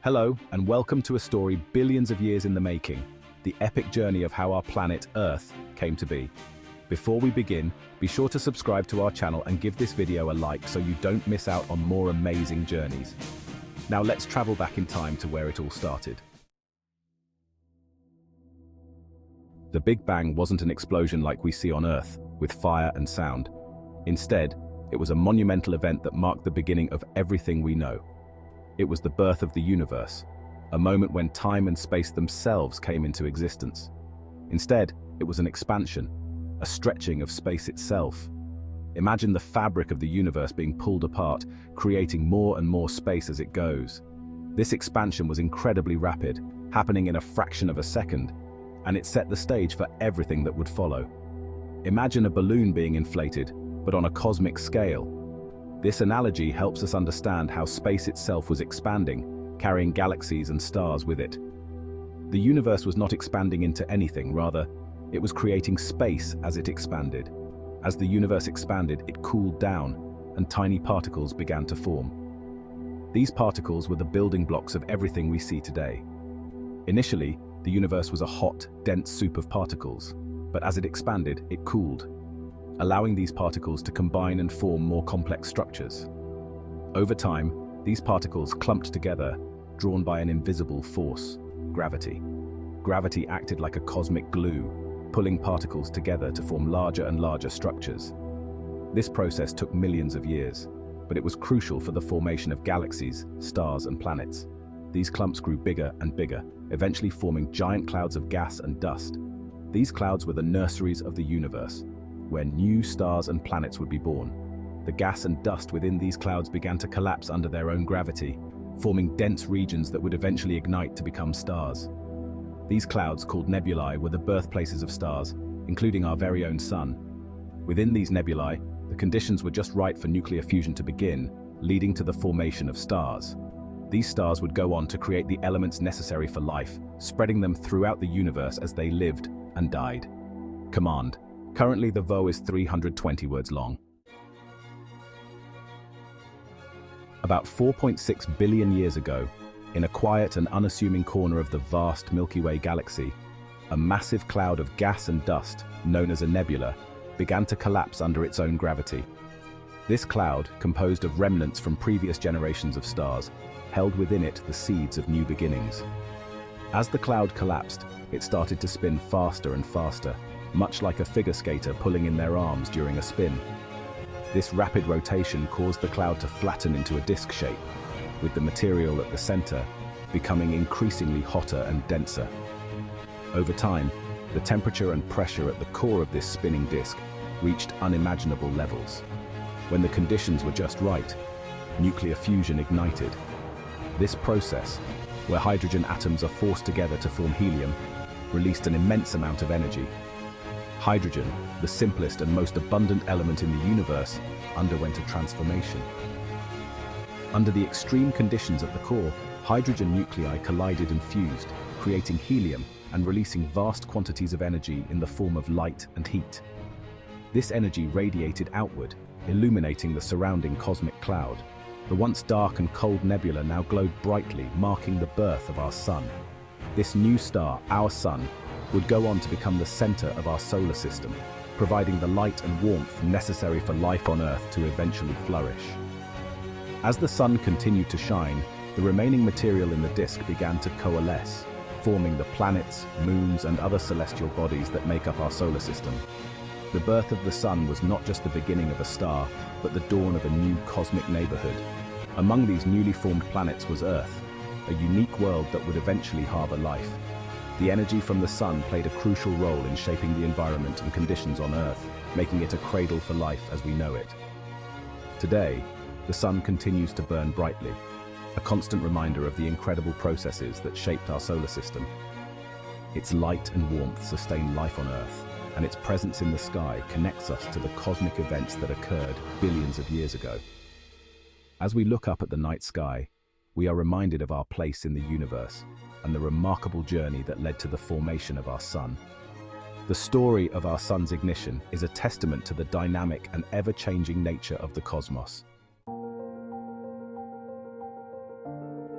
Hello, and welcome to a story billions of years in the making, the epic journey of how our planet Earth came to be. Before we begin, be sure to subscribe to our channel and give this video a like so you don't miss out on more amazing journeys. Now let's travel back in time to where it all started. The Big Bang wasn't an explosion like we see on Earth, with fire and sound. Instead, it was a monumental event that marked the beginning of everything we know. It was the birth of the universe, a moment when time and space themselves came into existence. Instead, it was an expansion, a stretching of space itself. Imagine the fabric of the universe being pulled apart, creating more and more space as it goes. This expansion was incredibly rapid, happening in a fraction of a second, and it set the stage for everything that would follow. Imagine a balloon being inflated, but on a cosmic scale. This analogy helps us understand how space itself was expanding, carrying galaxies and stars with it. The universe was not expanding into anything, rather, it was creating space as it expanded. As the universe expanded, it cooled down, and tiny particles began to form. These particles were the building blocks of everything we see today. Initially, the universe was a hot, dense soup of particles, but as it expanded, it cooled, allowing these particles to combine and form more complex structures. Over time, these particles clumped together, drawn by an invisible force, gravity. Gravity acted like a cosmic glue, pulling particles together to form larger and larger structures. This process took millions of years, but it was crucial for the formation of galaxies, stars, and planets. These clumps grew bigger and bigger, eventually forming giant clouds of gas and dust. These clouds were the nurseries of the universe, where new stars and planets would be born. The gas and dust within these clouds began to collapse under their own gravity, forming dense regions that would eventually ignite to become stars. These clouds, called nebulae, were the birthplaces of stars, including our very own sun. Within these nebulae, the conditions were just right for nuclear fusion to begin, leading to the formation of stars. These stars would go on to create the elements necessary for life, spreading them throughout the universe as they lived and died. Command. Currently, the VO is 320 words long. About 4.6 billion years ago, in a quiet and unassuming corner of the vast Milky Way galaxy, a massive cloud of gas and dust, known as a nebula, began to collapse under its own gravity. This cloud, composed of remnants from previous generations of stars, held within it the seeds of new beginnings. As the cloud collapsed, it started to spin faster and faster, much like a figure skater pulling in their arms during a spin. This rapid rotation caused the cloud to flatten into a disc shape, with the material at the center becoming increasingly hotter and denser. Over time, the temperature and pressure at the core of this spinning disc reached unimaginable levels. When the conditions were just right, nuclear fusion ignited. This process, where hydrogen atoms are forced together to form helium, released an immense amount of energy. Hydrogen, the simplest and most abundant element in the universe, underwent a transformation. Under the extreme conditions at the core, hydrogen nuclei collided and fused, creating helium and releasing vast quantities of energy in the form of light and heat. This energy radiated outward, illuminating the surrounding cosmic cloud. The once dark and cold nebula now glowed brightly, marking the birth of our sun. This new star, our sun, would go on to become the center of our solar system, providing the light and warmth necessary for life on Earth to eventually flourish. As the sun continued to shine, the remaining material in the disk began to coalesce, forming the planets, moons, and other celestial bodies that make up our solar system. The birth of the sun was not just the beginning of a star, but the dawn of a new cosmic neighborhood. Among these newly formed planets was Earth, a unique world that would eventually harbor life. The energy from the sun played a crucial role in shaping the environment and conditions on Earth, making it a cradle for life as we know it. Today, the sun continues to burn brightly, a constant reminder of the incredible processes that shaped our solar system. Its light and warmth sustain life on Earth, and its presence in the sky connects us to the cosmic events that occurred billions of years ago. As we look up at the night sky, we are reminded of our place in the universe and the remarkable journey that led to the formation of our sun. The story of our sun's ignition is a testament to the dynamic and ever-changing nature of the cosmos.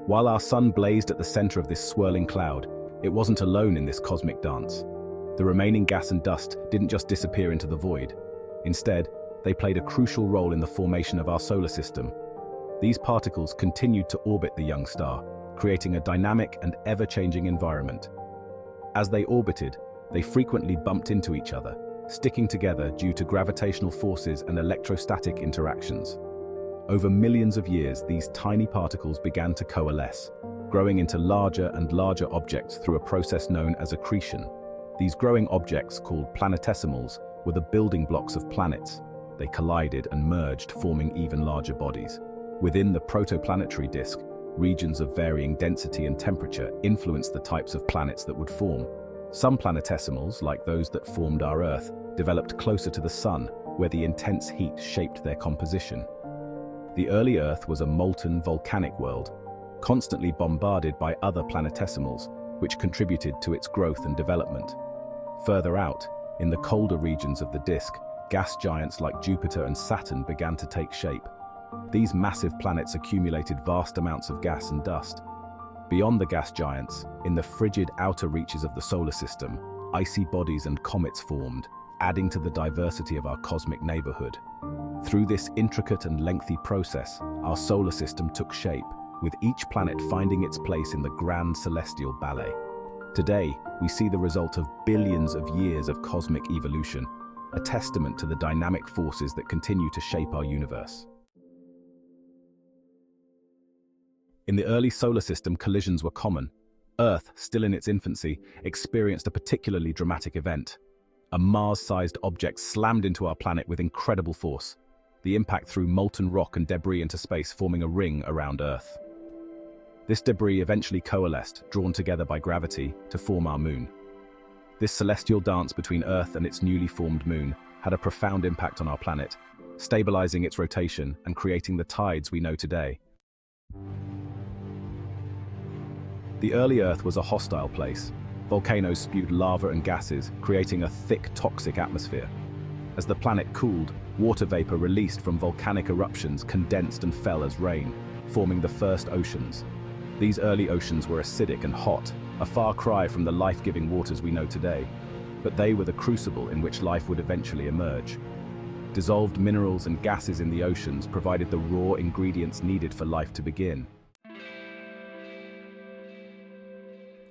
While our sun blazed at the center of this swirling cloud, it wasn't alone in this cosmic dance. The remaining gas and dust didn't just disappear into the void. Instead, they played a crucial role in the formation of our solar system. These particles continued to orbit the young star, creating a dynamic and ever-changing environment. As they orbited, they frequently bumped into each other, sticking together due to gravitational forces and electrostatic interactions. Over millions of years, these tiny particles began to coalesce, growing into larger and larger objects through a process known as accretion. These growing objects, called planetesimals, were the building blocks of planets. They collided and merged, forming even larger bodies. Within the protoplanetary disk, regions of varying density and temperature influenced the types of planets that would form. Some planetesimals, like those that formed our Earth, developed closer to the Sun, where the intense heat shaped their composition. The early Earth was a molten, volcanic world, constantly bombarded by other planetesimals, which contributed to its growth and development. Further out, in the colder regions of the disk, gas giants like Jupiter and Saturn began to take shape. These massive planets accumulated vast amounts of gas and dust. Beyond the gas giants, in the frigid outer reaches of the solar system, icy bodies and comets formed, adding to the diversity of our cosmic neighborhood. Through this intricate and lengthy process, our solar system took shape, with each planet finding its place in the grand celestial ballet. Today, we see the result of billions of years of cosmic evolution, a testament to the dynamic forces that continue to shape our universe. In the early solar system, collisions were common. Earth, still in its infancy, experienced a particularly dramatic event. A Mars-sized object slammed into our planet with incredible force. The impact threw molten rock and debris into space, forming a ring around Earth. This debris eventually coalesced, drawn together by gravity, to form our moon. This celestial dance between Earth and its newly formed moon had a profound impact on our planet, stabilizing its rotation and creating the tides we know today. The early Earth was a hostile place. Volcanoes spewed lava and gases, creating a thick, toxic atmosphere. As the planet cooled, water vapor released from volcanic eruptions condensed and fell as rain, forming the first oceans. These early oceans were acidic and hot, a far cry from the life-giving waters we know today. But they were the crucible in which life would eventually emerge. Dissolved minerals and gases in the oceans provided the raw ingredients needed for life to begin.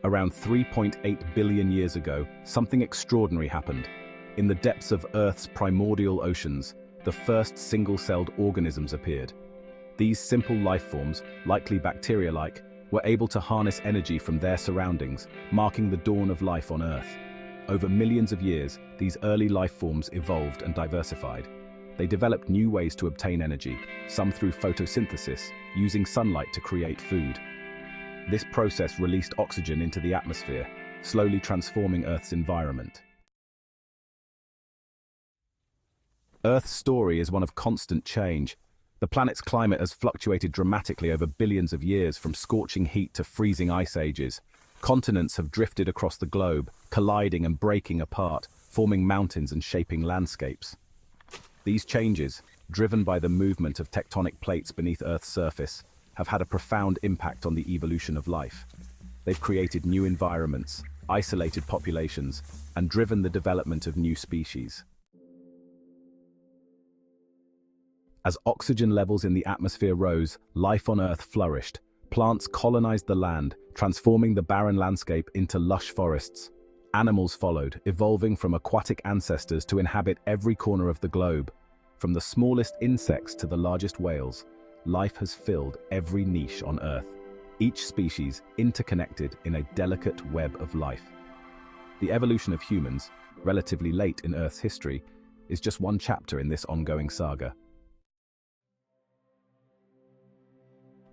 Around 3.8 billion years ago, something extraordinary happened. In the depths of Earth's primordial oceans, the first single-celled organisms appeared. These simple life forms, likely bacteria-like, were able to harness energy from their surroundings, marking the dawn of life on Earth. Over millions of years, these early life forms evolved and diversified. They developed new ways to obtain energy, some through photosynthesis, using sunlight to create food. This process released oxygen into the atmosphere, slowly transforming Earth's environment. Earth's story is one of constant change. The planet's climate has fluctuated dramatically over billions of years, from scorching heat to freezing ice ages. Continents have drifted across the globe, colliding and breaking apart, forming mountains and shaping landscapes. These changes, driven by the movement of tectonic plates beneath Earth's surface, have had a profound impact on the evolution of life. They've created new environments, isolated populations, and driven the development of new species. As oxygen levels in the atmosphere rose, life on Earth flourished. Plants colonized the land, transforming the barren landscape into lush forests. Animals followed, evolving from aquatic ancestors to inhabit every corner of the globe. From the smallest insects to the largest whales, life has filled every niche on Earth, each species interconnected in a delicate web of life. The evolution of humans, relatively late in Earth's history, is just one chapter in this ongoing saga.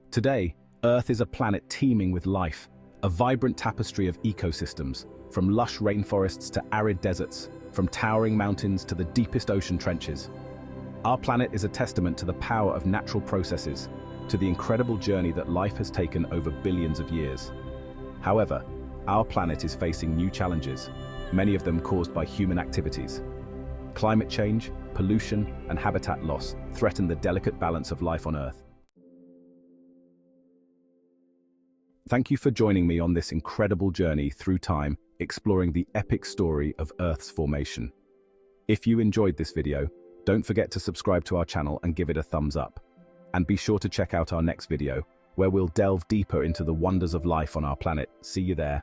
Today, Earth is a planet teeming with life, a vibrant tapestry of ecosystems, from lush rainforests to arid deserts, from towering mountains to the deepest ocean trenches. Our planet is a testament to the power of natural processes, to the incredible journey that life has taken over billions of years. However, our planet is facing new challenges, many of them caused by human activities. Climate change, pollution, and habitat loss threaten the delicate balance of life on Earth. Thank you for joining me on this incredible journey through time, exploring the epic story of Earth's formation. If you enjoyed this video, don't forget to subscribe to our channel and give it a thumbs up. And be sure to check out our next video, where we'll delve deeper into the wonders of life on our planet. See you there.